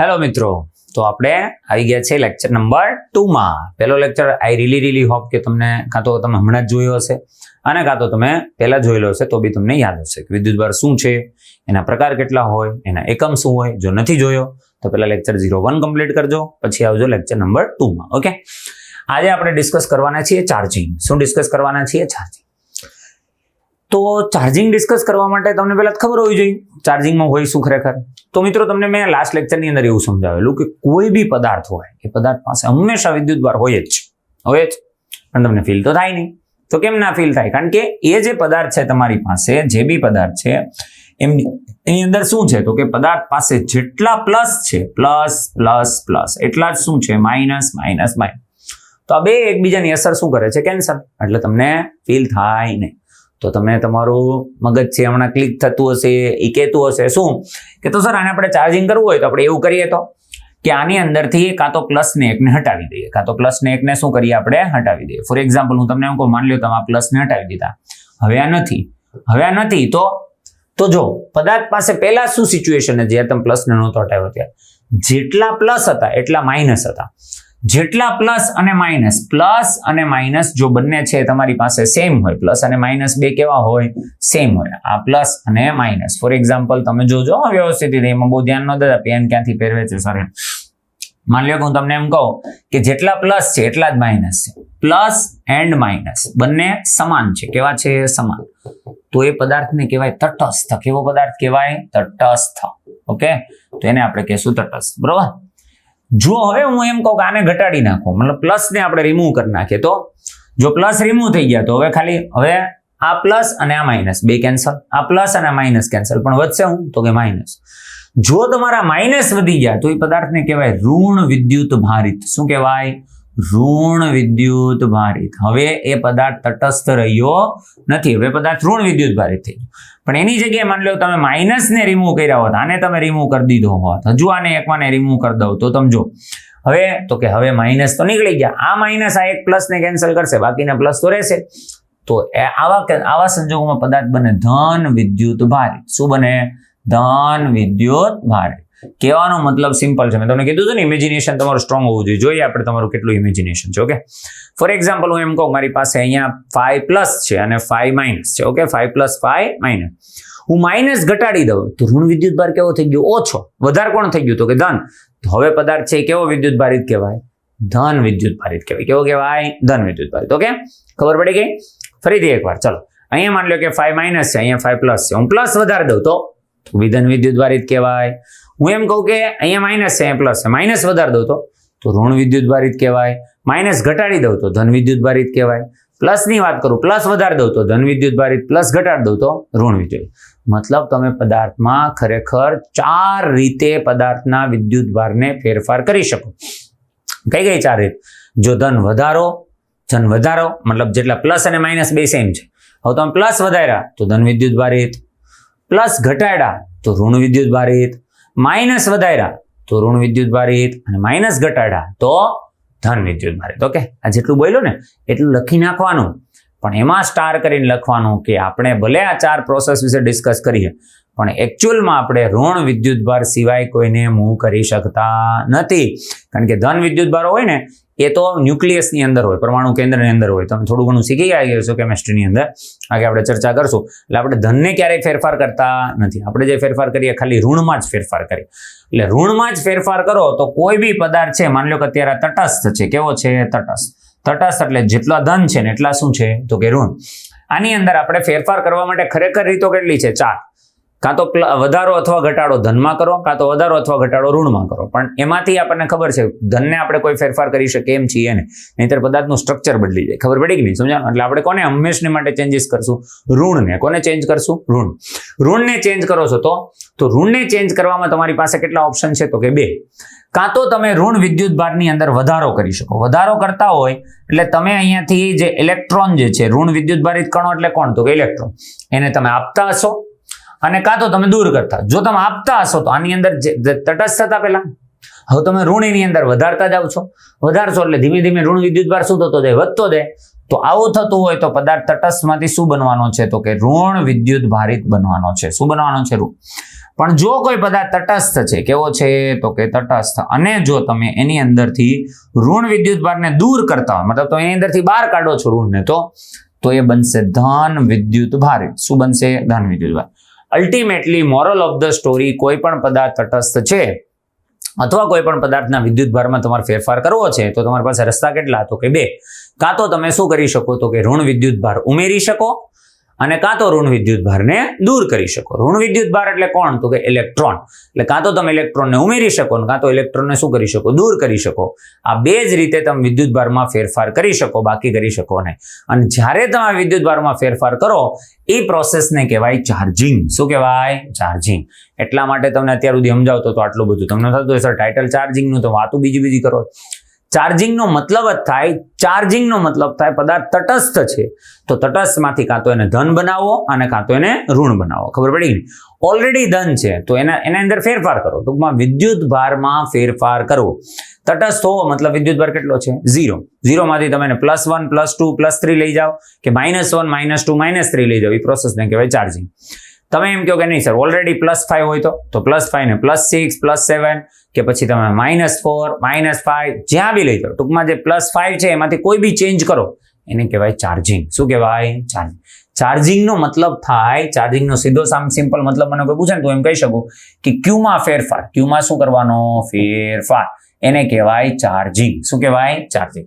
Hello મિત્રો, તો આપણે આવી ગયા છે લેક્ચર નંબર 2 માં. પહેલો લેક્ચર આઈ રીલી હોપ કે તમને કાં તો તમે હમણાં જ જોયો હશે અને કાં તો તમે પહેલા જોયેલો હશે તો બી તમને યાદ હશે કે વિદ્યુતભાર શું છે, એના પ્રકાર કેટલા હોય, એના એકમ શું હોય. જો નથી જોયો તો પહેલા લેક્ચર 01 કમ્પ્લીટ કરજો, પછી આવજો લેક્ચર નંબર 2 માં. ઓકે, આજે આપણે ડિસ્કસ કરવાના છીએ ચાર્જિંગ. શું ડિસ્કસ કરવાના છીએ? ચાર્જિંગ. તો ચાર્જિંગ ડિસ્કસ કરવા માટે તમને પહેલા ખબર હોવી જોઈએ ચાર્જિંગમાં હોય શું ખરેખર. તો મિત્રો, તમને મેં લાસ્ટ લેક્ચરની અંદર એવું સમજાવેલું કે કોઈ બી પદાર્થ હોય એ પદાર્થ પાસે હંમેશા વિદ્યુતભાર હોય જ પણ તમને ફીલ તો થાય નહીં. તો કેમ ના ફીલ થાય? કારણ કે એ જે પદાર્થ છે તમારી પાસે, જે બી પદાર્થ છે એની અંદર શું છે તો કે પદાર્થ પાસે જેટલા પ્લસ છે, પ્લસ પ્લસ પ્લસ, એટલા જ શું છે માઇનસ માઇનસ માઇનસ. તો આ બે એકબીજાની અસર શું કરે છે? કેન્સલ. એટલે તમને ફીલ થાય નહીં. તો તમે તમારું મગજ છે હમણાં ક્લિક થતું હશે, એ કહેતું હશે શું કે તો સર આને આપણે ચાર્જિંગ કરવું હોય તો આપણે એવું કરીએ તો કે આની અંદરથી કાં તો પ્લસ ને એકને હટાવી દઈએ, કાં તો પ્લસ ને એકને શું કરીએ આપણે હટાવી દઈએ. ફોર એક્ઝામ્પલ હું તમને એમ કહું, માની લો તમે આ પ્લસ ને હટાવી દીધા, હવે આ નથી તો જો પદાર્થ પાસે પહેલા શું સિચ્યુએશન હતી જ્યારે તમે પ્લસ ને નહોતો હટાવ્યો ત્યારે જેટલા પ્લસ હતા એટલા માઇનસ હતા. જેટલા પ્લસ અને માઇનસ જો બંને છે તમારી પાસે સેમ હોય, પ્લસ અને માઇનસ બે કેવા હોય? સેમ હોય. આ પ્લસ અને માઇનસ. ફોર એક્ઝામ્પલ તમે જોજો વ્યવસ્થિત રીતે, એમાં બહુ ધ્યાન ન દેતા પેન ક્યાંથી પહેરવે છે સર. માની લો કે હું તમને એમ કહું કે જેટલા પ્લસ છે એટલા જ માઇનસ છે. પ્લસ એન્ડ માઇનસ બંને સમાન છે. કેવા છે? સમાન. તો એ પદાર્થને કહેવાય તટસ્થ. કેવો પદાર્થ કહેવાય? તટસ્થ. ઓકે, તો એને આપણે કહેશું તટસ્થ. બરોબર. જો હવે હું એમ કહું કે આને ઘટાડી નાખો, મતલબ પ્લસ ને આપણે રિમૂવ કરી નાખીએ, તો જો પ્લસ રિમૂવ થઈ ગયા તો હવે આ પ્લસ અને આ માઇનસ બે કેન્સલ, આ પ્લસ અને માઇનસ કેન્સલ, પણ વધશે હું તો કે માઇનસ. જો તમારા માઇનસ વધી ગયા તો એ પદાર્થને કહેવાય ઋણ વિદ્યુત ભારિત. શું કહેવાય? ઋણ વિદ્યુત ભારિત. હવે એ પદાર્થ તટસ્થ રહ્યો નથી, હવે પદાર્થ ઋણ વિદ્યુત ભારિત થઈ ગયો. પણ એની જગ્યાએ માની લો તમે માઇનસ ને રિમૂવ કર્યા હોત, આને તમે રિમૂવ કરી દીધો હોત, હજુ આને એકવાને રિમૂવ કરી દઉં તો તમે જો હવે માઇનસ તો નીકળી ગયા, આ માઇનસ આ એક પ્લસ ને કેન્સલ કરશે, બાકીના પ્લસ તો રહેશે. તો આવા સંજોગોમાં પદાર્થ બને ધન વિદ્યુત ભારિત. શું બને? ધન વિદ્યુત ભારિત. કહેવાનો મતલબ સિમ્પલ છે. મેં તમને કીધું હતું ને, ઇમેજિનેશન તમારું સ્ટ્રોંગ હોવું જોઈએ. જોઈએ આપણે તમારું કેટલું ઇમેજિનેશન છે. ઓકે, ફોર એક્ઝામ્પલ હું એમ કહું મારી પાસે અહીંયા 5 પ્લસ છે અને 5 માઇનસ છે. Okay, 5 plus 5 minus. હું માઇનસ ઘટાડી દઉં તો ઋણ વિદ્યુત ભાર કેવો થઈ ગયો? ઓછો. વધારે કોણ થઈ ગયું? તો કે ધન. તો હવે પદાર્થ છે કેવો વિદ્યુત ભારિત કહેવાય? ધન વિદ્યુત ભારિત કહેવાય. કેવો કહેવાય? ધન વિદ્યુત ભારિત. ઓકે, ખબર પડી ગઈ? ફરીથી એકવાર ચલો, અહીંયા માની લો કે 5 માઇનસ છે, અહીંયા 5 પ્લસ છે, હું પ્લસ વધારી દઉં તો ધન વિદ્યુત ભારિત કહેવાય. હું એમ કહું કે અહીંયા માઇનસ છે, અહીંયા પ્લસ છે, માઇનસ વધારી દઉં તો ઋણ વિદ્યુત ભારિત કહેવાય. માઇનસ ઘટાડી દઉં તો ધન વિદ્યુત ભારિત કહેવાય. પ્લસ ની વાત કરું, પ્લસ વધારી દઉં તો ધન વિદ્યુત ભારિત, પ્લસ ઘટાડી દઉં તો ઋણ વિદ્યુત. મતલબ તમે પદાર્થમાં ખરેખર 4 રીતે પદાર્થના વિદ્યુત ભારને ફેરફાર કરી શકો. કઈ 4 રીત? જો ધન વધારો મતલબ જેટલા પ્લસ અને માઇનસ બે સેમ છે, હવે તમે પ્લસ વધાર્યા તો ધન વિદ્યુત ભારિત, પ્લસ ઘટાડ્યા તો ઋણ વિદ્યુત ભારિત, માઇનસ વધાર્યા તો ઋણ વિદ્યુત ભારિત અને માઇનસ ઘટાડ્યા તો ધન વિદ્યુત ભારિત. ઓકે, આ જેટલું બોલ્યો ને એટલું લખી નાખવાનું, પણ એમાં સ્ટાર કરીને લખવાનું કે આપણે ભલે આ 4 પ્રોસેસ વિશે ડિસ્કસ કરીએ પણ એકચ્યુઅલમાં આપણે ઋણ વિદ્યુત ભાર સિવાય કોઈને મૂવ કરી શકતા નથી. કારણ કે ધન વિદ્યુત ભાર હોય ને એ તો ન્યુક્લિયસની અંદર હોય, પરમાણુ કેન્દ્રની અંદર હોય. તમે થોડું ઘણું શીખી ગયા છો કેમેસ્ટ્રીની અંદર, આગે આપણે ચર્ચા કરશું. એટલે આપણે ધનને ક્યારેય ફેરફાર કરતા નથી. આપણે જે ફેરફાર કરીએ ખાલી ઋણમાં જ ફેરફાર કરીએ. એટલે ઋણમાં જ ફેરફાર કરો તો કોઈ બી પદાર્થ છે, માની લો કે અત્યારે તટસ્થ છે. કેવો છે? તટસ્થ એટલે જેટલા ધન છે ને એટલા શું છે તો કે ઋણ. આની અંદર આપણે ફેરફાર કરવા માટે ખરેખર રીતો કેટલી છે? 4. કાં તો વધારો અથવા ઘટાડો ધનમાં કરો, કાં તો વધારો અથવા ઘટાડો ઋણમાં કરો. પણ એમાંથી આપણને ખબર છે ધનને આપણે કોઈ ફેરફાર કરી શકીએ એમ છીએ ને, નહીંતર પદાર્થનું સ્ટ્રક્ચર બદલી જાય. ખબર પડી કે નહીં? સમજાણું? એટલે આપણે કોને હંમેશને માટે ચેન્જીસ કરશું? ઋણને. કોને ચેન્જ કરશું? ઋણને ચેન્જ કરો છો તો ઋણને ચેન્જ કરવામાં તમારી પાસે કેટલા ઓપ્શન છે તો કે 2. કાં તો તમે ઋણ વિદ્યુત ભારની અંદર વધારો કરી શકો. વધારો કરતા હોય એટલે તમે અહીંયાથી જે ઇલેક્ટ્રોન જે છે, ઋણ વિદ્યુત ભારિત કણો એટલે કોણ તો કે ઇલેક્ટ્રોન, એને તમે આપતા હશો અને કાં તો તમે દૂર કરતા. જો તમે આપતા હશો તો આની અંદર તટસ્થ હતા પહેલા, હવે તમે ઋણ એની અંદર વધારતા જાવ છો. વધારશો એટલે ધીમે ધીમે ઋણ વિદ્યુત ભાર શું થતો જાય? વધતો જાય. તો આવું થતું હોય તો પદાર્થ તટસ્થમાંથી શું બનવાનો છે? તો કે ઋણ વિદ્યુત ભારિત બનવાનો છે. શું બનવાનો છે? ઋણ. પણ જો કોઈ પદાર્થ તટસ્થ છે, કેવો છે? તો કે તટસ્થ, અને જો તમે એની અંદરથી ઋણ વિદ્યુત ભારને દૂર કરતા હોય, મતલબ તો એની અંદરથી બહાર કાઢો છો ઋણને, તો એ બનશે ધન વિદ્યુત ભારિત. શું બનશે? ધન વિદ્યુત ભાર. Ultimately moral of the story, કોઈ પણ પદાર્થ તટસ્થ છે અથવા કોઈ પણ પદાર્થના વિદ્યુત ભારમાં તમારે ફેરફાર કરવો છે તો તમારી પાસે રસ્તા કેટલા? તો કે 2. કાં તો તમે શું કરી શકો? તો કે ઋણ વિદ્યુત ભાર ઉમેરી શકો, અને કાં તો ઋણ વિદ્યુત ભારને દૂર કરી શકો. ઋણ વિદ્યુત ભાર એટલે કોણ? તો કે ઇલેક્ટ્રોન. એટલે કાં તો તમે ઇલેક્ટ્રોનને ઉમેરી શકો ને કાં તો ઇલેક્ટ્રોનને શું કરી શકો? દૂર કરી શકો. આ 2 જ રીતે તમે વિદ્યુત ભારમાં ફેરફાર કરી શકો, બાકી કરી શકો નહીં. અને જ્યારે તમે વિદ્યુત ભારમાં ફેરફાર કરો એ પ્રોસેસને કહેવાય ચાર્જિંગ. શું કહેવાય? ચાર્જિંગ. એટલા માટે તમને અત્યાર સુધી સમજાવતો તો આટલું બધું તમને થતું હોય સર ટાઇટલ ચાર્જિંગનું, તો વાતું બીજી કરો. ચાર્જિંગનો મતલબ જ થાય, ચાર્જિંગનો મતલબ થાય પદાર્થ તટસ્થ છે તો તટસ્થમાંથી કાં તો એને ધન બનાવો અને કાં તો એને ઋણ બનાવો. ખબર પડી? ઓલરેડી ધન છે તો એના અંદર ફેરફાર કરો. ટૂંકમાં વિદ્યુત ભારમાં ફેરફાર કરવો. તટસ્થ હોવો મતલબ વિદ્યુત ભાર કેટલો છે? 0. 0 માંથી તમે +1 +2 +3 લઈ જાઓ કે -1 -2 -3 લઈ જાઓ, એ પ્રોસેસને કહેવાય ચાર્જિંગ. તમે એમ કહો કે નહીં સર ઓલરેડી +5 હોય તો +5 ને +6 +7 કે પછી તમે -4 -5 જ્યાં બી લઈ જાઓ. ટૂંકમાં જે +5 છે એમાંથી કોઈ બી ચેન્જ કરો એને કહેવાય ચાર્જિંગ. શું કહેવાય? ચાર્જિંગ. ચાર્જિંગનો મતલબ થાય, ચાર્જિંગનો સીધો સિમ્પલ મતલબ મને કોઈ પૂછે ને તો એમ કહી શકું કે ક્યુમાં ફેરફાર. ક્યુમાં શું કરવાનો? ફેરફાર. એને કહેવાય ચાર્જિંગ. શું કહેવાય? ચાર્જિંગ.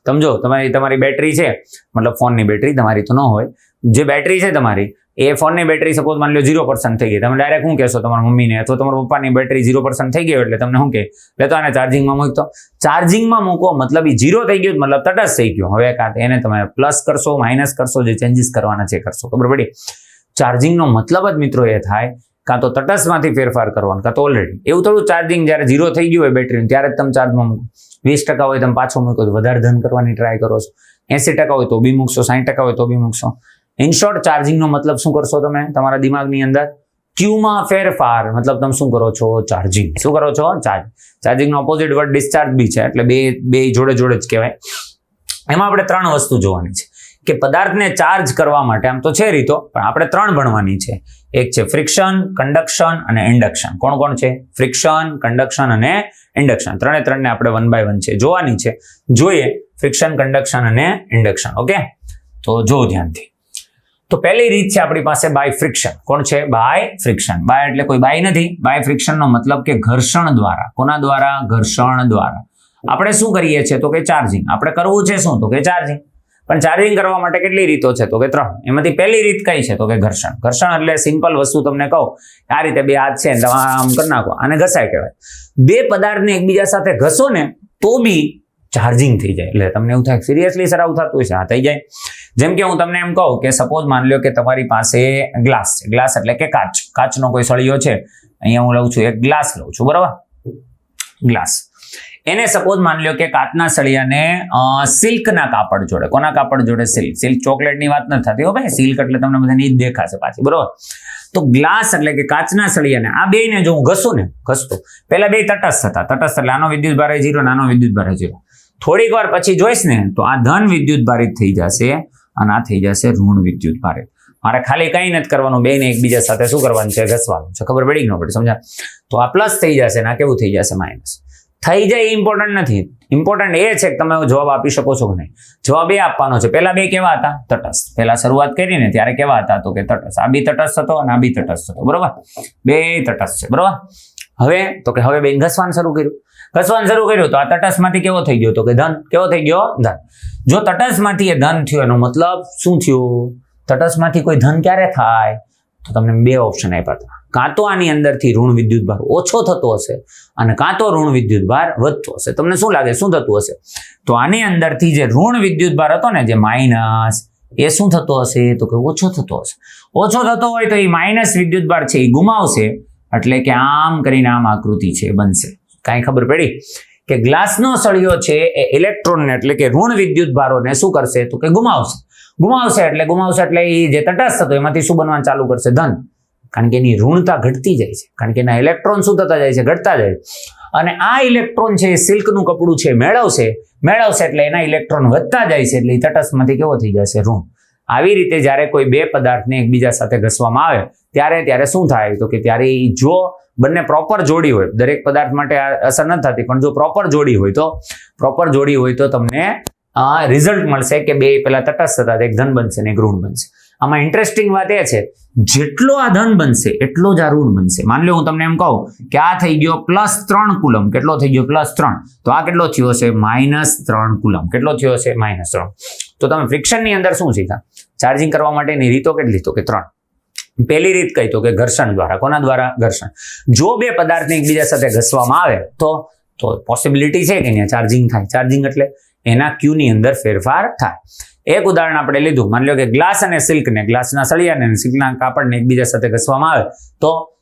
સમજો તમારી બેટરી છે, મતલબ ફોનની બેટરી, તમારી તો ન હોય, જે બેટરી છે તમારી એ ફોનની બેટરી સપોઝ માની લો 0% થઈ ગઈ, તમે ડાયરેક્ટ શું કહેશો તમારા મમ્મીને અથવા તમારા પપ્પાની બેટરી 0% થઈ ગઈ એટલે તમને શું કહે? તો આને ચાર્જિંગમાં મૂકતો. ચાર્જિંગમાં મૂકો મતલબ એ 0 થઈ ગયું, મતલબ તટસ્થ થઈ ગયો. હવે કાં એને તમે પ્લસ કરશો, માઇનસ કરશો, જે ચેન્જીસ કરવાના છે કરશો. ખબર પડી? ચાર્જિંગનો મતલબ જ મિત્રો એ થાય કાં તો તટસ્થમાંથી ફેરફાર કરવાનો, કાં તો ઓલરેડી. એવું થોડું ચાર્જિંગ જ્યારે 0 થઈ ગયું હોય બેટરી ત્યારે જ તમે ચાર્જમાં મૂકો. 20% હોય તમે પાછો મૂકો તો વધારે ધન કરવાની ટ્રાય કરો છો. 80% હોય તો બી મૂકશો, 60% હોય તો બી મૂકશો. ઇન શોર્ટ ચાર્જિંગનો મતલબ શું કરશો તમે તમારા દિમાગની અંદર? ક્યુમાં ફેરફાર મતલબ તમે શું કરો છો? ચાર્જિંગ. શું કરો છો? ચાર્જ. ચાર્જિંગનો ઓપોઝિટ વર્ડ ડિસ્ચાર્જ બી છે, એટલે બે જોડે જ કહેવાય. એમાં આપણે 3 વસ્તુ જોવાની છે કે પદાર્થને ચાર્જ કરવા માટે આમ તો છે રીતો, પણ આપણે 3 ભણવાની છે. એક છે ફ્રિક્શન, કન્ડક્શન અને ઇન્ડક્શન. કોણ છે? ફ્રિક્શન, કન્ડક્શન અને ઇન્ડક્શન. 3ને આપણે 1 by 1 છે જોવાની છે. જોઈએ ફ્રિક્શન, કન્ડક્શન અને ઇન્ડક્શન. ઓકે, તો જો ધ્યાનથી. તો પહેલી રીત છે આપણી પાસે બાય ફ્રિક્શન. કોણ છે? By friction. બાય એટલે કોઈ બાય નથી. બાય ફ્રિક્શનનો મતલબ કે ઘર્ષણ દ્વારા. કોના દ્વારા? ઘર્ષણ દ્વારા. આપણે શું કરીએ છીએ? તો કે ચાર્જિંગ. આપણે કરવું છે શું? તો કે ચાર્જિંગ. પણ ચાર્જિંગ કરવા માટે કેટલી રીતો છે? તો કે 3. એમાંથી પહેલી રીત કઈ છે? તો કે ઘર્ષણ. ઘર્ષણ એટલે સિમ્પલ વસ્તુ તમને કહું, આ રીતે 2 હાથ છે તમે આમ કરી નાખો, આને ઘસાય કહેવાય. 2 પદાર્થને એકબીજા સાથે ઘસો ને તો બી ચાર્જિંગ થઈ જાય. એટલે તમને એવું થાય સિરિયસલી સર આવું થતું હોય છે? હા, થઈ જાય. જેમ કે હું તમને એમ કહું કે સપોઝ માની લો કે તમારી પાસે ગ્લાસ છે. ગ્લાસ એટલે કે કાચનો કોઈ સળિયો છે. અહીંયા હું લઉં છું એક ગ્લાસ લઉં છું, બરાબર? ગ્લાસ. એને સપોઝ માની લો કે કાચના સળિયાને સિલ્કના કાપડ જોડે. કોના કાપડ જોડે? સિલ્ક ચોકલેટની વાત નથી થતી હો ભાઈ. સિલ્ક એટલે તમને બધાને ઈ જ દેખાશે પાછી, બરોબર? તો ગ્લાસ એટલે કે કાચના સળિયાને આ બેને જો હું ઘસું ને, ઘસતો પહેલા 2 તટસ્થ હતા. તટસ્થ એટલે આનો વિદ્યુત ભાર 0, નાનો વિદ્યુત ભાર 0. થોડીક વાર પછી જોઈશ ને તો આ ધન વિદ્યુત ભારિત થઈ જશે અને આ થઈ જશે ઋણ વિદ્યુત ભારિત. મારે ખાલી કંઈ નથી કરવાનું, બેને એકબીજા સાથે શું કરવાનું છે? ઘસવાનું છે. ખબર પડી કે ન પડી? સમજા? તો આ પ્લસ થઈ જશે ને આ કેવું થઈ જશે? માઇનસ થઈ જાય. ઇમ્પોર્ટન્ટ નથી. ઇમ્પોર્ટન્ટ એ છે કે તમે જવાબ આપી શકો છો કે નહીં. જવાબ એ આપવાનો છે. પહેલા 2 કેવા હતા? તટસ્થ. પહેલા શરૂઆત કરી ને ત્યારે કેવા હતા? તો કે તટસ્થ. આ બી તટસ્થ હતો અને આ બી તટસ્થ હતો, બરોબર? 2 તટસ્થ છે, બરોબર? હવે તો કે હવે બેન ઘસવાનું શરૂ કર્યું. તો આ તટસ્થમાંથી કેવો થઈ ગયો? તો કે ધન. કેવો થઈ ગયો? ધન. જો તટસ્થમાંથી એ ધન થયો એનો મતલબ શું થયું? તટસ્થમાંથી કોઈ ધન ક્યારે થાય? તો તમને 2 ઓપ્શન આપ્યા હતા. કાં તો આની અંદરથી ઋણ વિદ્યુત ભાર ઓછો થતો હશે અને કાં તો ઋણ વિદ્યુત ભાર વધતો હશે. તમને શું લાગે શું થતું હશે? તો આની અંદરથી જે ઋણ વિદ્યુત ભાર હતો ને, જે માઇનસ, એ શું થતો હશે? તો કે ઓછો થતો હશે. ઓછો થતો હોય તો એ માઇનસ વિદ્યુત ભાર છે એ ગુમાવશે. એટલે કે આમ કરીને આમ આકૃતિ છે બનશે. કાંઈ ખબર પડી? કે ગ્લાસનો સળિયો છે એ ઇલેક્ટ્રોનને એટલે કે ઋણ વિદ્યુત ભારોને શું કરશે? તો કે ગુમાવશે. ગુમાવશે એટલે એ જે તટસ્થ હતો એમાંથી શું બનવાનું ચાલુ કરશે? ધન. કારણ કે એની ઋણતા ઘટતી જાય છે, કારણ કે એના ઇલેક્ટ્રોન શું થતા જાય છે, ઘટતા જાય. અને આ ઇલેક્ટ્રોન છે એ સિલ્કનું કપડું છે મેળવશે એટલે એના ઇલેક્ટ્રોન વધતા જાય છે, એટલે એ તટસ્થમાંથી કેવો થઈ જશે, ઋણ. આવી રીતે જ્યારે કોઈ બે પદાર્થને એકબીજા સાથે ઘસવામાં આવે ત્યારે શું થાય, તો કે ત્યારે જો બંને પ્રોપર જોડી હોય, દરેક પદાર્થ માટે અસર નથી થતી, પણ જો પ્રોપર જોડી હોય તો તમને રિઝલ્ટ મળશે કે બે પેલા તટસ્થ હતા, એક ધન બનશે ને એક ઋણ બનશે. આમાં ઇન્ટરેસ્ટિંગ વાત એ છે, જેટલો આ ધન બનશે એટલો જ આ ઋણ બનશે. માન લો હું તમને એમ કહું કે આ થઈ ગયો +3 કુલમ. કેટલો થઈ ગયો? +3. તો આ કેટલો થયો હશે? -3 કુલમ. કેટલો થયો હશે? -3. તો તમે ફ્રિક્શનની અંદર શું શીખ્યા? ચાર્જિંગ કરવા માટેની રીતો કેટલી? તો કે 3. પહેલી રીત કઈ? તો કે ઘર્ષણ દ્વારા. કોના દ્વારા? ઘર્ષણ. જો બે પદાર્થને એકબીજા સાથે ઘસવામાં આવે તો પોસિબિલિટી છે કે અહીંયા ચાર્જિંગ થાય. ચાર્જિંગ એટલે એના ક્યુ ની અંદર ફેરફાર થાય. એક ઉદાહરણ આપણે લીધું, માની લો કે ગ્લાસ અને સિલ્કને, ગ્લાસના સળિયાને અને સિલ્કના કાપડને એકબીજા સાથે ઘસવામાં આવે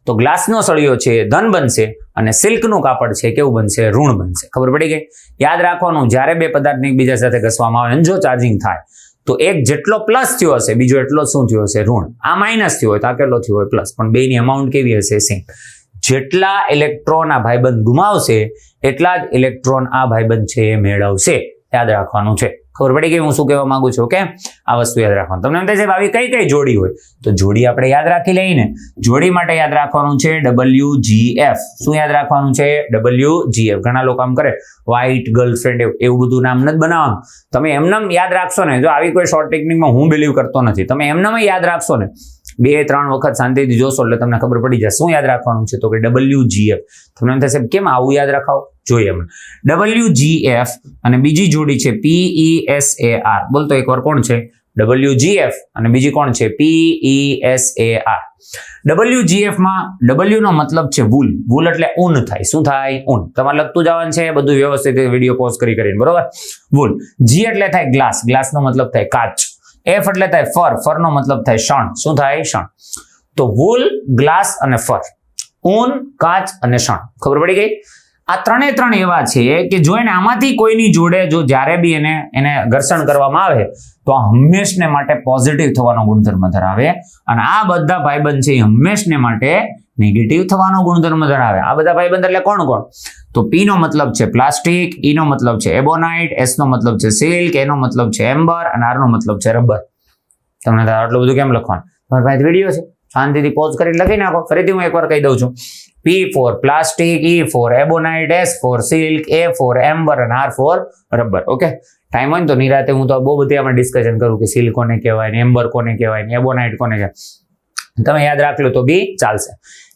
તો ગ્લાસનો સળિયો છે ધન બનશે અને સિલ્કનું કાપડ છે કેવું બનશે? ઋણ બનશે. ખબર પડી ગઈ? યાદ રાખવાનું, જ્યારે બે પદાર્થને એકબીજા સાથે ઘસવામાં આવે અને જો ચાર્જિંગ થાય તો એક જેટલો પ્લસ થયો હશે બીજો એટલો શું થયો હશે? ઋણ. આ માઇનસ થયો હોય તો આ કેટલો થયો હોય? પ્લસ. પણ બેની અમાઉન્ટ કેવી હશે? સેમ. જેટલા ઇલેક્ટ્રોન આ ભાઈબંધ ગુમાવશે એટલા જ ઇલેક્ટ્રોન આ ભાઈબંધ છે એ મેળવશે. યાદ રાખવાનું છે. ખબર પડી ગઈ હું શું કહેવા માંગુ છું? કે આ વસ્તુ યાદ રાખવાનું. તમને એમ થાય છે આવી કઈ જોડી હોય, તો જોડી આપણે યાદ રાખી લઈને. જોડી માટે યાદ રાખવાનું છે WGF. શું યાદ રાખવાનું છે? WGF. ઘણા લોકો આમ કરે વ્હાઇટ ગર્લફ્રેન્ડ એવું બધું નામ નથી બનાવવાનું. તમે એમનેમ યાદ રાખશો ને, જો આવી કોઈ શોર્ટ ટેકનિકમાં હું બિલીવ કરતો નથી, તમે એમનેમ યાદ રાખશો ને 2-3 વખત શાંતિથી જોશો એટલે તમને ખબર પડી જાય શું યાદ રાખવાનું છે. તો કે WGF. તમને એમ થશે કેમ આવું યાદ રખાવો? જોઈએ અમે WGF અને બીજી જોડી છે PESAR. બોલતો એકવાર કોણ છે? WGF અને બીજી કોણ છે? PESAR. WGF માં W નો મતલબ છે વૂલ. વૂલ એટલે ઊન થાય. શું થાય? ઊન. તમારે લખતું જવાનું છે બધું વ્યવસ્થિત વિડીયો પોઝ કરીને, બરોબર? વૂલ. G એટલે થાય ગ્લાસ. ગ્લાસ નો મતલબ થાય કાચ. F એટલે થાય ફર. ફર નો મતલબ થાય શણ. શું થાય? શણ. તો વૂલ, ગ્લાસ અને ફર. ઊન, કાચ અને શણ. ખબર પડી ગઈ? આ ત્રણે એવા છે કે જો એને આમાંથી કોઈની જોડે જો જ્યારે બી એને ઘર્ષણ કરવામાં આવે તો આ હંમેશને માટે પોઝિટિવ થવાનો ગુણધર્મ ધરાવે અને આ બધા ભાઈબંધ છે હંમેશને માટે નેગેટિવ થવાનો ગુણધર્મ ધરાવે. આ બધા ભાઈબંધ એટલે કોણ? તો P નો મતલબ છે પ્લાસ્ટિક, E નો મતલબ છે એબોનાઇટ, S નો મતલબ છે સિલ્ક, A નો મતલબ છે એમ્બર અને R નો મતલબ છે રબર. તમને આટલું બધું કેમ લખવાનું? મારા પાસે વિડીયો છે, શાંતિથી પોઝ કરીને લખી નાખો. ફરીથી હું એકવાર કહી દઉં છું. P for plastic, E for ebonite, S for silk, A for amber અને R for rubber. Okay, time હોય ને તો નિરાતે હું તો બહુ બધી આમાં ડિસ્કશન કરું કે સિલ્ક કોને કહેવાય ને એમ્બર કોને કહેવાય ને એબોનાઇટ કોને કહેવાય. તમે યાદ રાખ લો તો બી ચાલશે.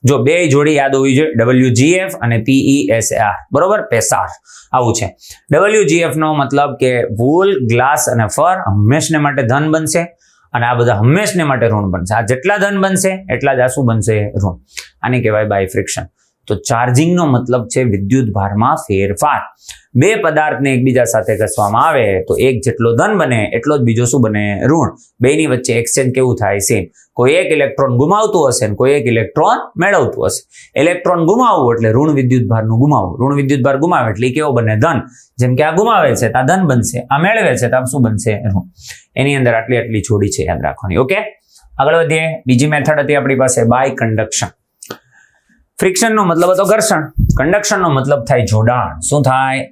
જો બે જોડી યાદ હોવી જોઈએ, WGF અને PESAR. બરોબર? પેસાર આવું છે. WGF નો મતલબ કે વૂલ, ગ્લાસ અને ફર હંમેશને માટે ધન બનશે અને આ બધા હંમેશને માટે ઋણ બનશે. આ જેટલા ધન બનશે એટલા જ આ શું બનશે? ઋણ. આને કહેવાય બાય ફ્રિક્શન. તો ચાર્જિંગ નો મતલબ છે વિદ્યુત ભારમાં ફેરફાર. બે પદાર્થને એકબીજા સાથે ઘસવામાં આવે તો એક જેટલો ધન બને એટલો જ બીજો શું બને? ઋણ. બેની વચ્ચે એક્સચેન્જ કેવું થાય? સેમ. કોઈ એક ઇલેક્ટ્રોન ગુમાવતું હશે ને કોઈ એક ઇલેક્ટ્રોન મેળવતું હશે. ઇલેક્ટ્રોન ગુમાવવું એટલે ઋણ વિદ્યુત ભારનું ગુમાવવું. ઋણ વિદ્યુત ભાર ગુમાવે એટલે કેવો બને? ધન. જેમ કે આ ગુમાવે છે તો આ ધન બનશે, આ મેળવે છે તો આ શું બનશે? ઋણ. એની અંદર આટલી જોડી છે યાદ રાખવાની. ઓકે, આગળ વધીએ. બીજી મેથડ હતી આપણી પાસે બાય કન્ડક્શન. ફ્રિક્શન નો મતલબ હતો ઘર્ષણ. કન્ડક્શન નો મતલબ થાય જોડાણ. શું થાય?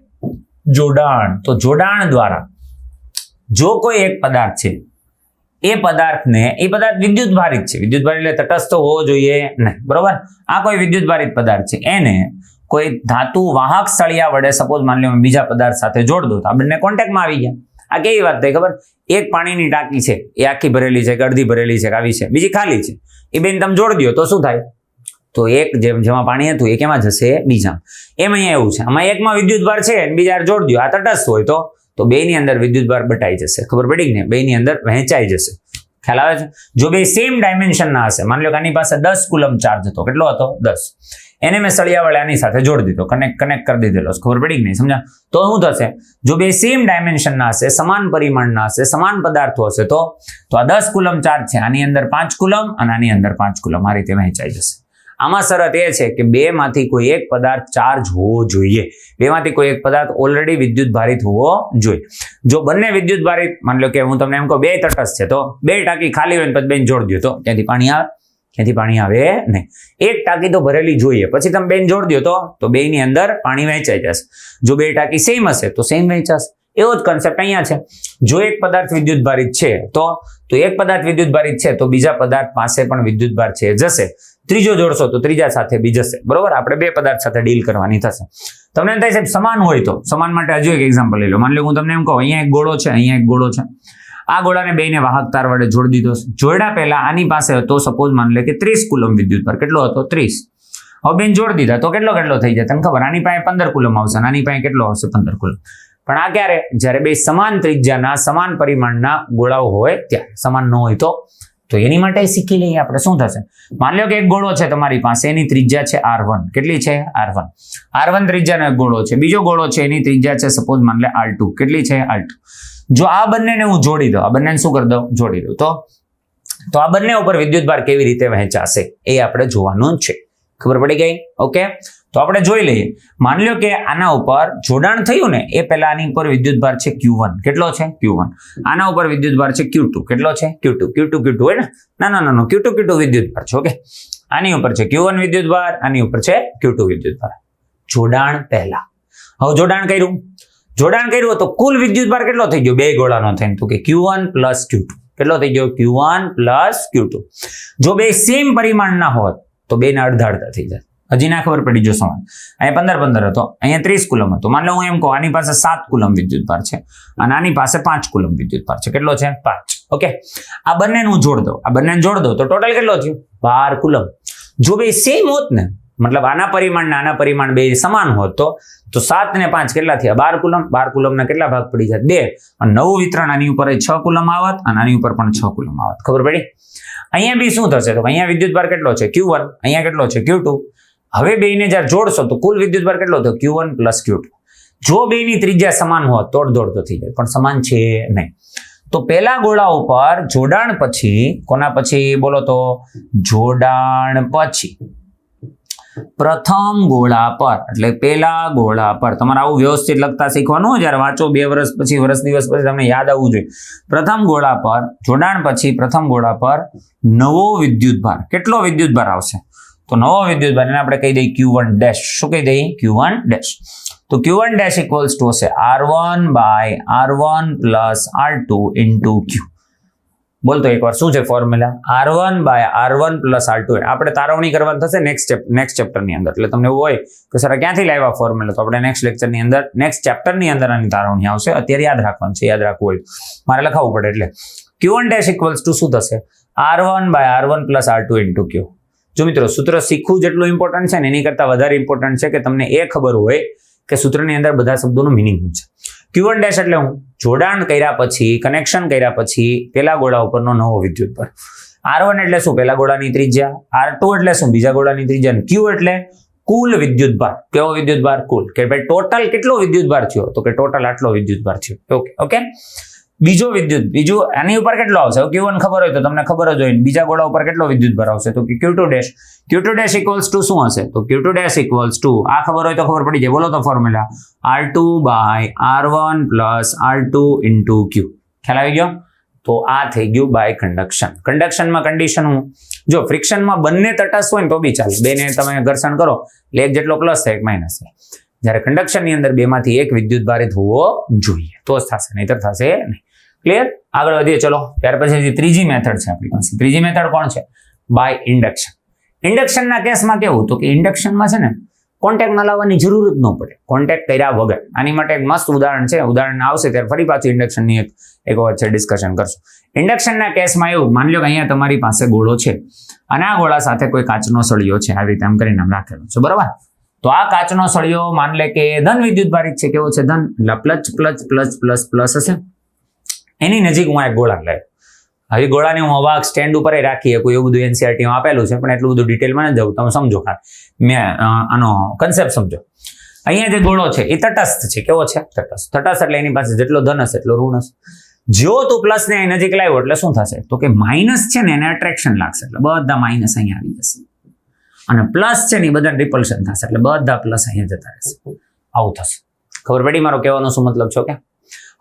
જોડાણ. તો જોડાણ દ્વારા જો કોઈ એક પદાર્થ છે એ પદાર્થ વિદ્યુત ભારિત છે. વિદ્યુત ભારિત એટલે તટસ્થ હોવો જોઈએ નહીં, બરોબર? આ કોઈ વિદ્યુત ભારિત પદાર્થ છે, એને કોઈ ધાતુ વાહક સળિયા વડે સપોઝ માની લો બીજા પદાર્થ સાથે જોડ દો તો આ બંને કોન્ટેક્ટમાં આવી ગયા. આ કેવી વાત થઈ ખબર? એક પાણીની ટાંકી છે, એ આખી ભરેલી છે કે અડધી ભરેલી છે કે આવી છે, બીજી ખાલી છે. એ બેન તમે જોડ દો તો શું થાય? તો એક જેમાં પાણી હતું એ કેમાં જશે? બીજામાં. એમ અહીંયા એવું છે, આમાં એકમાં વિદ્યુત ભાર છે અને બીજા જોડ દો, આ તટસ્થ હોય તો બેની અંદર વિદ્યુત ભાર બટાઈ જશે. ખબર પડી ને? બેની અંદર વહેંચાઈ જશે. ખ્યાલ આવે છે? જો બે સેમ ડાયમેન્શન ના હશે, માની લો કે આની પાસે 10 કુલમ ચાર્જ હતો. કેટલો હતો? 10. એને મેં સળિયા વડે આની સાથે જોડી દીધો, કનેક્ટ કરી દીધેલો. ખબર પડી કે નહીં? સમજા? તો શું થશે? જો બે સેમ ડાયમેન્શન ના હશે, સમાન પરિમાણના હશે, સમાન પદાર્થો હશે તો આ 10 કુલમ ચાર્જ છે, આની અંદર 5 કુલમ અને આની અંદર 5 કુલમ. આ રીતે વહેંચાઈ જશે. આમાં શરત એ છે કે બેમાંથી કોઈ એક પદાર્થ ચાર્જ હોવો જોઈએ. બેમાંથી કોઈ એક પદાર્થ ઓલરેડી વિદ્યુત ભારિત હોવો જોઈએ. જો બંને વિદ્યુત ભારિત, માની લો કે હું તમને એમ કહું બે તટસ્થ છે તો બે ટાંકી ખાલી હોય ને પછી બેન જોડી દો તો ત્યાંથી પાણી આવે. ક્યાંથી પાણી આવે નહીં. એક ટાંકી તો ભરેલી જોઈએ, પછી તમે બેન જોડી દો તો બેની અંદર પાણી વહેંચાઈ જશે. જો બે ટાંકી સેમ હશે તો સેમ વહેંચાશે. એવો જ કન્સેપ્ટ અહીંયા છે. જો એક પદાર્થ વિદ્યુત ભારિત છે તો એક પદાર્થ વિદ્યુત ભારિત છે તો બીજા પદાર્થ પાસે પણ વિદ્યુત ભાર છે જશે. ત્રીજો જોડશો તો ત્રીજા સાથે બી જશે. બરોબર, આપણે બે પદાર્થ સાથે ડીલ કરવાની થશે. તમને એમ થાય સાહેબ સમાન હોય તો સમાન માટે હજુ એક એક્ઝામ્પલ લઈ લો. માની લો હું તમને એમ કહું અહીંયા એક ગોળો છે, અહીંયા એક ગોળો છે. આ ગોળાને બેને વાહક તાર વડે જોડી દીધો. જોડ્યા પહેલા આની પાસે હતો સપોઝ માની લે કે 30 કુલમ વિદ્યુત ભાર. કેટલો હતો? 30. હવે બેન જોડી દીધા તો કેટલો થઈ જાય તમને ખબર? આની પાસે 15 કુલમ આવશે, આની પાસે કેટલો આવશે? 15 કુલમ. પણ આ ક્યારે? જ્યારે બે સમાન ત્રિજ્યાના સમાન પરિમાણના ગોળાઓ હોય ત્યારે. સમાન ન હોય તો એની માટે શીખી લઈએ આપણે. શું થશે? માની લો કે એક ગોળો છે તમારી પાસે, એની ત્રિજ્યા છે R1. કેટલી છે? R1. R1 ત્રિજ્યાનો એક ગોળો છે. બીજો ગોળો છે એની ત્રિજ્યા છે સપોઝ માની લે R2. કેટલી છે? R2. જો આ બંનેને હું જોડી દઉં, આ બંનેને શું કરી દઉં? જોડી દઉં તો આ બંને ઉપર વિદ્યુતભાર કેવી રીતે વહેંચાશે એ આપણે જોવાનું છે. ખબર પડી ગઈ? ઓકે, તો આપણે જોઈ લઈએ. માની લો કે આના ઉપર જોડાણ થયું ને એ પહેલા આની ઉપર વિદ્યુતભાર છે Q1. કેટલો છે? Q1. આના ઉપર વિદ્યુતભાર છે Q2. કેટલો છે? Q2 હોય ને? ના Q2 વિદ્યુતભાર છે. ઓકે, આની ઉપર છે Q1 વિદ્યુતભાર, આની ઉપર છે Q2 વિદ્યુતભાર. જોડાણ પહેલા. હવે જોડાણ કર્યું તો કુલ વિદ્યુતભાર કેટલો થઈ ગયો બે ગોળાનો થઈને? તો કે Q1 plus Q2. કેટલો થઈ ગયો? Q1 plus Q2. જો બે સેમ પરિમાણના હોત તો બે ના અડધા થઈ જાય. હજી ના ખબર પડી. જો સમાન અહીંયા 15 હતો, અહીંયા 30 કુલમ હતો. માની લો હું એમ કહું આની પાસે 7 કુલમ વિદ્યુતભાર છે અને આની પાસે 5 કુલમ વિદ્યુતભાર છે. કેટલો છે? 5. ઓકે, આ બંનેને હું જોડ દઉં તો ટોટલ કેટલો થયો? 12 કુલમ. જો બે સેમ હોત ને, મતલબ આના પરિમાણ બે સમાન હોત તો 7 ને 5 કેટલા થયા? 12 કુલમ. 12 કુલમના કેટલા ભાગ પડી જાય? 2. અને નવું વિતરણ આની ઉપર 6 કુલમ આવત અને આની ઉપર પણ 6 કુલમ આવત. ખબર પડી? અહીંયા બી શું થશે? તો અહીંયા વિદ્યુતભાર કેટલો છે? Q1. અહીંયા કેટલો છે? Q2. હવે બેને જ્યારે જોડશો તો કુલ વિદ્યુતભાર કેટલો થયો? Q1 plus Q2. જો બેની ત્રિજ્યા સમાન હોત તો દોડ તો થઈ જાય, પણ સમાન છે નહીં. તો પહેલા ગોળા ઉપર જોડાણ પછી, કોના પછી બોલો તો? જોડાણ પછી પ્રથમ ગોળા પર, એટલે પહેલા ગોળા પર. તમારે આવું વ્યવસ્થિત લખતા શીખવાનું. જ્યારે વાંચો 2 વર્ષ પછી, દિવસ પછી તમને યાદ આવવું જોઈએ. પ્રથમ ગોળા પર જોડાણ પછી પ્રથમ ગોળા પર નવો વિદ્યુતભાર. કેટલો વિદ્યુતભાર આવશે? તો નવો વિદ્યુતભાર એને આપણે કહી દઈએ Q1 ડેશ. શું કહી દઈએ? Q1 dash. તો Q1 ડેશ ઇક્વલ્સ ટુ હશે R1 by R1 plus R2 into Q. બોલતો એકવાર શું છે formula? R1 by R1 plus R2. આપણે તારવણી કરવાની થશે નેક્સ્ટ ચેપ્ટરની અંદર. એટલે તમને એવું હોય કે સર ક્યાંથી લાવ્યા ફોર્મ્યુલા, તો આપણે નેક્સ્ટ ચેપ્ટરની અંદર આની તારવણી આવશે. અત્યારે યાદ રાખવાનું છે. યાદ રાખવું હોય મારે લખાવવું પડે. એટલે Q1 ડેશ ઇક્વલ્સ ટુ શું થશે? R1 by R1 plus R2 into Q. જો મિત્રો સૂત્ર શીખવું જેટલું ઇમ્પોર્ટન્ટ છે ને એની કરતા વધારે ઇમ્પોર્ટન્ટ છે કે તમને એ ખબર હોય કે સૂત્રની અંદર બધા શબ્દોનું મિનિંગ શું છે. Q1 ડેશ એટલે હું જોડાણ કર્યા પછી, કનેક્શન કર્યા પછી પેલા ગોળા ઉપરનો નવો વિદ્યુતભાર. R1 એટલે શું? પેલા ગોળાની ત્રિજ્યા. R2 એટલે શું? બીજા ગોળાની ત્રિજ્યા. Q એટલે કુલ વિદ્યુતભાર. કેવો વિદ્યુતભાર? કુલ. કે ભાઈ ટોટલ કેટલો વિદ્યુતભાર થયો? તો કે ટોટલ આટલો વિદ્યુતભાર થયો. ઓકે. બીજું આની ઉપર કેટલો આવશે? Q1 ખબર હોય તો તમને ખબર જ હોય. બીજા ગોળા ઉપર કેટલો વિદ્યુતભાર આવશે? તો કે Q2 dash. Q2 dash equals to શું હશે? તો Q2 ડેશ ઇક્વલ્સ ટુ, આ ખબર હોય તો ખબર પડી જાય. બોલો તો formula R2 by R1 plus R2 into Q. ખ્યાલ આવી ગયો? તો આ થઈ ગયું બાય કન્ડક્શન. કન્ડક્શનમાં કન્ડિશન હું જો ફ્રિક્શનમાં બંને તટસ્થ હોય ને તો બી ચાલે. બેને તમે ઘર્ષણ કરો એટલે એક જેટલો પ્લસ થાય, એક માઇનસ થાય. જ્યારે કન્ડક્શનની અંદર બેમાંથી એક વિદ્યુતભારિત હોવો જોઈએ તો જ થશે, નહીતર થશે નહીં. ક્લિયર? આગળ વધીએ ચલો. ત્યાર પછી ત્રીજી મેથડ છે આપણી પાસે. ત્રીજી મેથડ કોણ છે? By induction. ઇન્ડક્શનના કેસમાં કેવું? તો કે ઇન્ડક્શનમાં છે ને કોન્ટેક્ટ લાવવાની જરૂર જ ન પડે, કોન્ટેક્ટ કર્યા વગર. આની માટે એક મસ્ત ઉદાહરણ છે. ઉદાહરણ આવશે ત્યારે ફરી પાછું ઇન્ડક્શનની એક વખત છે ડિસ્કશન કરશું. ઇન્ડક્શનના કેસમાં એવું માની લો કે અહીંયા તમારી પાસે ગોળો છે અને આ ગોળા સાથે કોઈ કાચનો સળિયો છે. આવી રીતે આમ કરીને આમ રાખેલો છે. બરાબર? તો આ કાચનો સળિયો માન લે કે ધન વિદ્યુતભારિત છે. કેવો છે? ધન. એટલે પ્લસ હશે. એની નજીક હું એક ગોળા લાવ્યો. હવે ગોળાને હું અવાક સ્ટેન્ડ ઉપર રાખી શકું એવું બધું NCERT માં આપેલું છે, પણ એટલું બધું ડિટેલમાં ન જાઉં. તમે સમજો મેં આનો કન્સેપ્ટ સમજો. અહીંયા જે ગોળો છે એ તટસ્થ છે. કેવો છે? તટસ્થ એટલે એની પાસે જેટલો ધન હશે એટલો ઋણ હશે. જો તું પ્લસ ને નજીક લાવ્યો એટલે શું થશે? તો કે માઇનસ છે ને એને અટ્રેક્શન લાગશે, એટલે બધા માઇનસ અહીંયા આવી જશે. અને પ્લસ છે ને એ બધા રિપલ્શન થશે, એટલે બધા પ્લસ અહીંયા જતા રહેશે. આવું થશે. ખબર પડી મારો કહેવાનો શું મતલબ છો કે?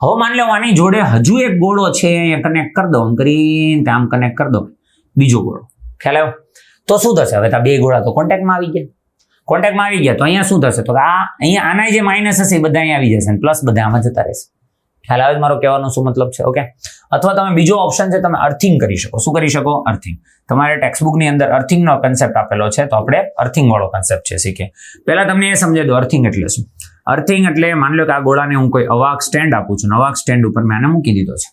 હવે માની લો આની જોડે હજુ એક ગોળો છે, અહીંયા કનેક્ટ કરી દો. આમ કરીને આમ કનેક્ટ કરી દો બીજો ગોળો. ખ્યાલ આવ્યો? તો શું થશે? હવે આ બે ગોળા તો કોન્ટેક્ટમાં આવી ગયા તો અહીંયા શું થશે? તો આ અહીંયા આના જે માઇનસ હશે એ બધા અહીંયા આવી જશે અને પ્લસ બધા આમાં જતા રહેશે. ખ્યાલ આવે મારો કહેવાનો શું મતલબ છે? ઓકે. અથવા તમે બીજો ઓપ્શન છે, તમે અર્થિંગ કરી શકો. શું કરી શકો? અર્થિંગ. તમારે ટેક્સ્ટબુકની અંદર અર્થિંગનો કન્સેપ્ટ આપેલો છે, તો આપણે અર્થિંગ વાળો કન્સેપ્ટ છે શીખીએ. પહેલા તમને એ સમજાવી દો અર્થિંગ એટલે શું. અર્થિંગ એટલે માની લો કે આ ગોળાને હું કોઈ અવાક સ્ટેન્ડ આપું છું, અવાક સ્ટેન્ડ ઉપર મેં આને મૂકી દીધો છે.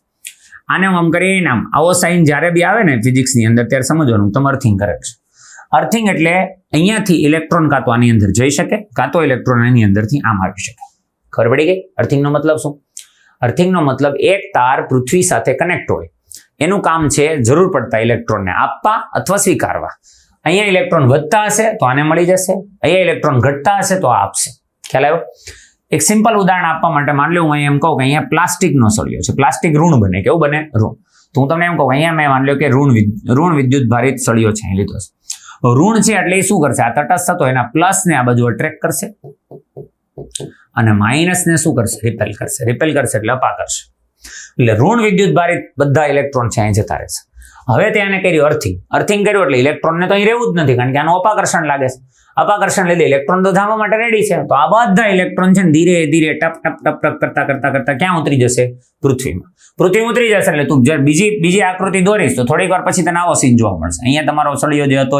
આને હું આમ કરીને આવો સાઇન જ્યારે બી આવે ને ફિઝિક્સની અંદર ત્યારે સમજવાનું તમે અર્થિંગ કરે છે. અર્થિંગ એટલે અહીંયાથી ઇલેક્ટ્રોન કાં તો આની અંદર જઈ શકે, કાં તો ઇલેક્ટ્રોન એની અંદરથી આમ આવી શકે. ખબર પડી ગઈ? અર્થિંગનો મતલબ શું? અર્થિંગનો મતલબ એક તાર પૃથ્વી સાથે કનેક્ટ હોય, એનું કામ છે જરૂર પડતા ઇલેક્ટ્રોનને આપવા અથવા સ્વીકારવા. અહીંયા ઇલેક્ટ્રોન વધતા હશે તો આને મળી જશે, અહીંયા ઇલેક્ટ્રોન ઘટતા હશે તો આ આપશે. ખ્યાલ આવ્યો? એક સિમ્પલ ઉદાહરણ આપવા માટે માની લો હું અહીંયા એમ કહું કે અહીંયા પ્લાસ્ટિકનો સળિયો છે, પ્લાસ્ટિક ઋણ બને. કેવું બને? ઋણ. તો હું તમને એમ કહું અહીંયા મેં માની લો કે ઋણ વિદ્યુત ભારિત સળિયો છે, અહીં લીધો છે. ઋણ છે એટલે એ શું કરશે? આ તટસ્થ હતો એના પ્લસ ને આ બાજુ અટ્રેક્ટ કરશે અને માઇનસ ને શું કરશે? રિપેલ કરશે. રિપેલ કરશે એટલે અપા કરશે. એટલે ઋણ વિદ્યુત ભારિત બધા ઇલેક્ટ્રોન છે અહીં જતા રહેશે. હવે તેને કર્યું અર્થિંગ. અર્થિંગ કર્યું એટલે ઇલેક્ટ્રોનને તો અહીં રહેવું જ નથી, કારણ કે આનું અપાકર્ષણ લાગે છે. અપાકર્ષણ લીધે ઇલેક્ટ્રોન તો ધામવા માટે રેડી છે. તો આ બધા ઇલેક્ટ્રોન છે ને ધીરે ધીરે ટપ ટપ ટપ ટપ કરતા ક્યાં ઉતરી જશે? પૃથ્વીમાં. પૃથ્વી ઉતરી જશે એટલે તું બીજી આકૃતિ દોરીશ તો થોડીક વાર પછી તને આવો સીન જોવા મળશે. અહીંયા તમારો સળિયો જે હતો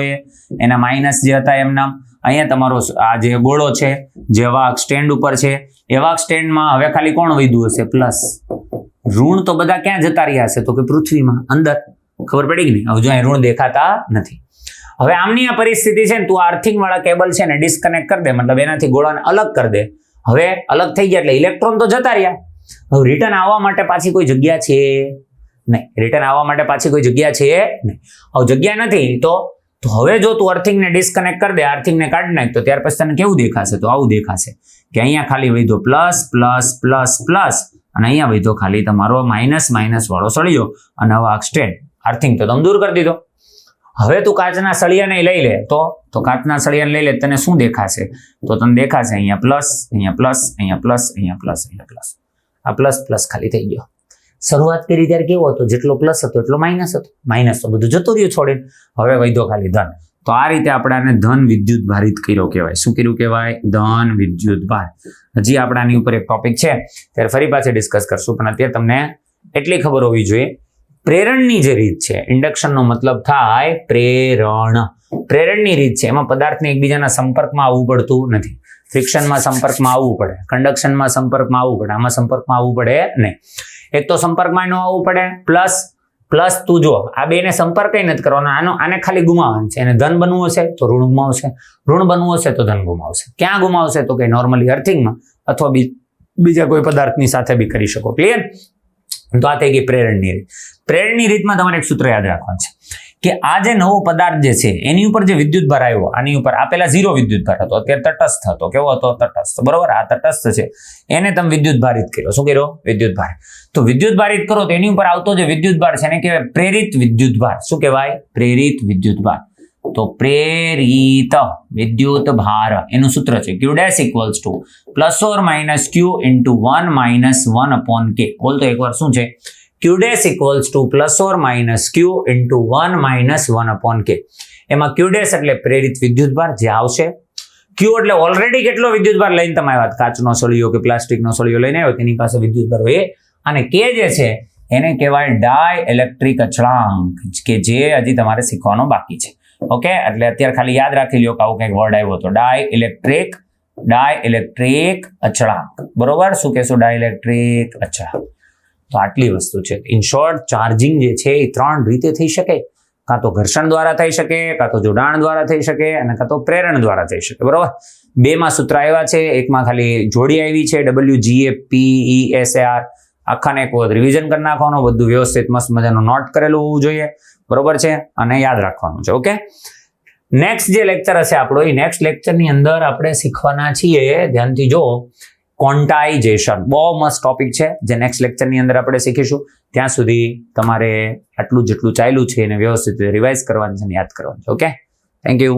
એના માઇનસ જે હતા એમના, અહીંયા તમારો આ જે ગોળો છે જે વાહક સ્ટેન્ડ ઉપર છે એ વાહક સ્ટેન્ડમાં હવે ખાલી કોણ વધ્યું હશે? પ્લસ. ઋણ તો બધા ક્યાં જતા રહ્યા હશે? તો કે પૃથ્વીમાં અંદર. ખબર પડી કે નહીં? હવે જો અહીં ઋણ દેખાતા નથી. હવે આમની આ પરિસ્થિતિ છે ને, તું અર્થિંગ વાળા કેબલ છે ને ડિસ્કનેક્ટ કરી દે, મતલબ એનાથી ગોળાને અલગ કરી દે. હવે અલગ થઈ ગયા એટલે ઇલેક્ટ્રોન તો જતા રહ્યા. હવે રિટર્ન આવવા માટે પાછી કોઈ જગ્યા છે નહીં. રિટર્ન આવવા માટે પાછી કોઈ જગ્યા છે નહીં. હવે જગ્યા નથી તો હવે જો તું અર્થિંગને ડિસ્કનેક્ટ કરી દે, અર્થિંગને કાઢી નાખ, તો ત્યાર પછી તને કેવું દેખાશે? તો આવું દેખાશે કે અહીંયા ખાલી વધ્યો પ્લસ પ્લસ પ્લસ પ્લસ અને અહીંયા વધ્યો ખાલી તમારો માઇનસ માઇનસ વાળો સળિયો અને હવે સ્ટેન્ડ. અર્થિંગ તો તમે દૂર કરી દીધો. હવે તું કાચના સળિયાને લઈ લે તો કાચના સળિયાને લઈ લે, તને શું દેખાશે? તો તને દેખાશે અહીંયા પ્લસ, અહીંયા પ્લસ, અહીંયા પ્લસ, અહીંયા પ્લસ, અહીંયા પ્લસ. આ પ્લસ પ્લસ ખાલી થઈ ગયો. શરૂઆત કરી ત્યારે કેવો હતો? જેટલો પ્લસ હતો એટલો માઇનસ હતો. માઇનસ તો બધું જતું રહ્યું છોડીને. હવે વધ્યો ખાલી ધન. તો આ રીતે આપણે આને ધન વિદ્યુત ભારિત કર્યો કહેવાય. શું કર્યું કહેવાય? ધન વિદ્યુત ભાર. હજી આપણા આની ઉપર એક ટોપિક છે, ત્યારે ફરી પાછી ડિસ્કસ કરશું, પણ અત્યારે તમને એટલી ખબર હોવી જોઈએ પ્રેરણની જે રીત છે, ઇન્ડક્શનનો મતલબ થાય પ્રેરણ. પ્રેરણની રીત છે એમાં પદાર્થને એકબીજાના સંપર્કમાં આવવું પડતું નથી. ફ્રિક્શનમાં સંપર્કમાં આવવું પડે, કન્ડક્શનમાં સંપર્કમાં આવવું પડે, આમાં સંપર્કમાં આવવું પડે નહીં. એક તો સંપર્કમાં ન આવવું પડે, પ્લસ તું જો આ બેને સંપર્ક નથી કરવાનો, આને ખાલી ગુમાવવાનું છે. એને ધન બનવું હશે તો ઋણ ગુમાવશે, ઋણ બનવું હશે તો ધન ગુમાવશે. ક્યાં ગુમાવશે? તો કે નોર્મલી અર્થિંગમાં અથવા બીજા કોઈ પદાર્થની સાથે બી કરી શકો. ક્લિયર? તો આ થઈ ગઈ પ્રેરણની રીત. પ્રેરણની રીતમાં તમારે એક સૂત્ર યાદ રાખવાનું છે કે આ જે નવો પદાર્થ જે છે એની ઉપર જે વિદ્યુત ભાર આવ્યો, આની ઉપર આ પેલા 0 વિદ્યુત ભાર હતો, અત્યારે તટસ્થ હતો. કેવો હતો? તટસ્થ. બરોબર? આ તટસ્થ છે એને તમે વિદ્યુત ભારિત કર્યો. શું કર્યો? વિદ્યુત ભાર. તો વિદ્યુત ભારિત કરો તો એની ઉપર આવતો જે વિદ્યુત ભાર છે એને કહેવાય પ્રેરિત વિદ્યુત ભાર. શું કહેવાય? પ્રેરિત વિદ્યુત ભાર. તો પ્રેરિત વિદ્યુત ભાર એનું સૂત્ર છે q dash equals to plus or minus q into 1 minus 1 upon k. બોલતો એકવાર શું છે? q dash equals to plus or minus q into 1 minus 1 upon k. એમાં q ડેશ એટલે પ્રેરિત વિદ્યુત ભાર જે આવશે, q એટલે ઓલરેડી કેટલો વિદ્યુત ભાર લઈને તમે આવ્યા, કાચનો સળિયો કે પ્લાસ્ટિકનો સળિયો લઈને આવ્યો તેની પાસે વિદ્યુત ભાર હોય, અને k જે છે એને કહેવાય ડાયઇલેક્ટ્રિક અચળાંક, કે જે હજી તમારે શીખવાનો બાકી છે. ઓકે, એટલે અત્યારે ખાલી યાદ રાખી લ્યો કે આવું કંઈક વર્ડ આવ્યો હતો, ડાયઇલેક્ટ્રિક અચળાંક. બરોબર? શું કહેશો? ડાયઇલેક્ટ્રિક અચળાંક. તો આટલી વસ્તુ છે. ઇન શોર્ટ, ચાર્જિંગ જે છે એ 3 રીતે થઈ શકે. કાં તો ઘર્ષણ દ્વારા થઈ શકે, કાં તો જોડાણ દ્વારા થઈ શકે, અને કાં તો પ્રેરણ દ્વારા થઈ શકે. બરોબર? 2માં સૂત્ર આવ્યા છે, એકમાં ખાલી જોડી આવી છે WGAPESAR. આખાને એક વખત રિવિઝન કરી નાખવાનું, બધું વ્યવસ્થિત મસ્ત મજાનું નોટ કરેલું હોવું જોઈએ. બરોબર છે? અને યાદ રાખવાનું છે. ઓકે, નેક્સ્ટ જે લેક્ચર હશે આપણો, એ નેક્સ્ટ લેક્ચરની અંદર આપણે શીખવાના છીએ, ધ્યાનથી જો, ક્વોન્ટાઇઝેશન. બહુ મસ્ત ટોપિક છે જે નેક્સ્ટ લેક્ચરની અંદર આપણે શીખીશું. ત્યાં સુધી તમારે આટલું જેટલું ચાલ્યું છે એને વ્યવસ્થિત રિવાઇઝ કરવાનું છે અને યાદ કરવાનું છે. Okay, thank you.